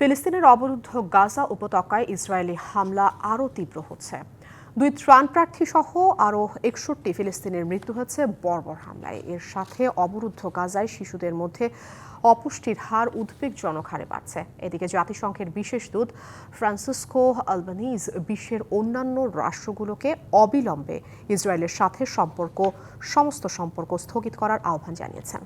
ফিলিস্তিনের অবরুদ্ধ গাজা উপত্যকায় ইসরায়েলি হামলা আরও তীব্র হচ্ছে। 2 ত্রাণপ্রার্থী সহ আরও 61 ফিলিস্তিনের মৃত্যু হয়েছে বর্বর হামলায়। এর সাথে অবরুদ্ধ গাজায় শিশুদের মধ্যে অপুষ্টির হার উদ্বেগজনক হারে বাড়ছে। এদিকে জাতিসংঘের বিশেষ দূত ফ্রান্সিসকো আলবানিজ বিশ্বের অন্যান্য রাষ্ট্রগুলোকে অবিলম্বে ইসরায়েলের সাথে সমস্ত সম্পর্ক স্থগিত করার আহ্বান জানিয়েছেন।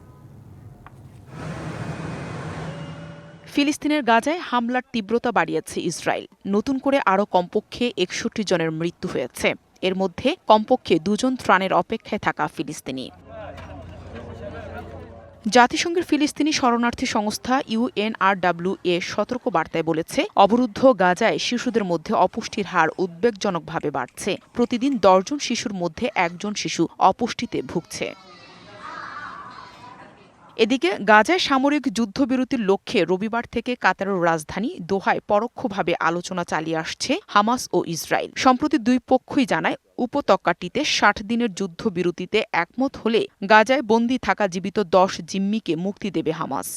ফিলিস্তিনের গাজায় হামলার তীব্রতা বাড়িয়েছে ইসরায়েল। নতুন করে আরও কমপক্ষে 61 জনের মৃত্যু হয়েছে। এর মধ্যে কমপক্ষে 2 জন ত্রাণের অপেক্ষায় থাকা ফিলিস্তিনি। জাতিসংঘের ফিলিস্তিনি শরণার্থী সংস্থা UNRWA সতর্ক বার্তায় বলেছে, অবরুদ্ধ গাজায় শিশুদের মধ্যে অপুষ্টির হার উদ্বেগজনকভাবে বাড়ছে। প্রতিদিন 10 জন শিশুর মধ্যে 1 জন শিশু অপুষ্টিতে ভুগছে। এদিকে গাজায় সামরিক যুদ্ধবিরতির লক্ষ্যে রবিবার থেকে কাতারের রাজধানী দোহায় পরোক্ষভাবে আলোচনা চালিয়ে আসছে হামাস ও ইসরায়েল। সম্প্রতি দুই পক্ষই জানায়, উপত্যকাটিতে 60 দিনের যুদ্ধবিরতিতে একমত হলে গাজায় বন্দী থাকা জীবিত 10 জিম্মিকে মুক্তি দেবে হামাস।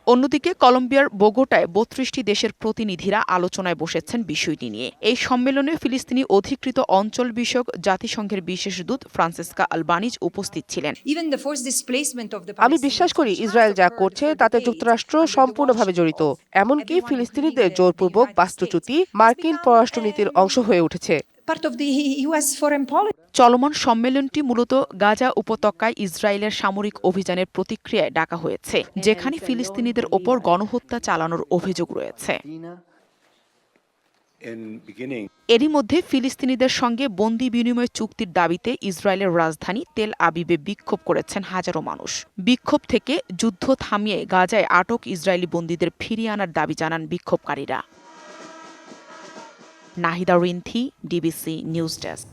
অন্যদিকে কলম্বিয়ার বোগোটায় 32টি দেশের প্রতিনিধিরা আলোচনায় বসেছেন বিষয়টি নিয়ে। এই সম্মেলনে ফিলিস্তিনি অধিকৃত অঞ্চল বিষয়ক জাতিসংঘের বিশেষ দূত ফ্রান্সিসকা আলবানিজ উপস্থিত ছিলেন। আমি বিশ্বাস করি ইসরায়েল যা করছে তাতে যুক্তরাষ্ট্র সম্পূর্ণভাবে জড়িত। এমনকি ফিলিস্তিনিদের জোরপূর্বক বাস্তুচ্যুতি মার্কিন পররাষ্ট্রনীতির অংশ হয়ে উঠেছে। চলমান সম্মেলনটি মূলত গাজা উপত্যকায় ইসরায়েলের সামরিক অভিযানের প্রতিক্রিয়ায় ডাকা হয়েছে, যেখানে ফিলিস্তিনিদের ওপর গণহত্যা চালানোর অভিযোগ রয়েছে। এরই মধ্যে ফিলিস্তিনিদের সঙ্গে বন্দি বিনিময় চুক্তির দাবিতে ইসরায়েলের রাজধানী তেল আবিবে বিক্ষোভ করেছেন হাজারো মানুষ। বিক্ষোভ থেকে যুদ্ধ থামিয়ে গাজায় আটক ইসরায়েলি বন্দীদের ফিরিয়ে আনার দাবি জানান বিক্ষোভকারীরা। Nahida Rinthi, DBC news desk.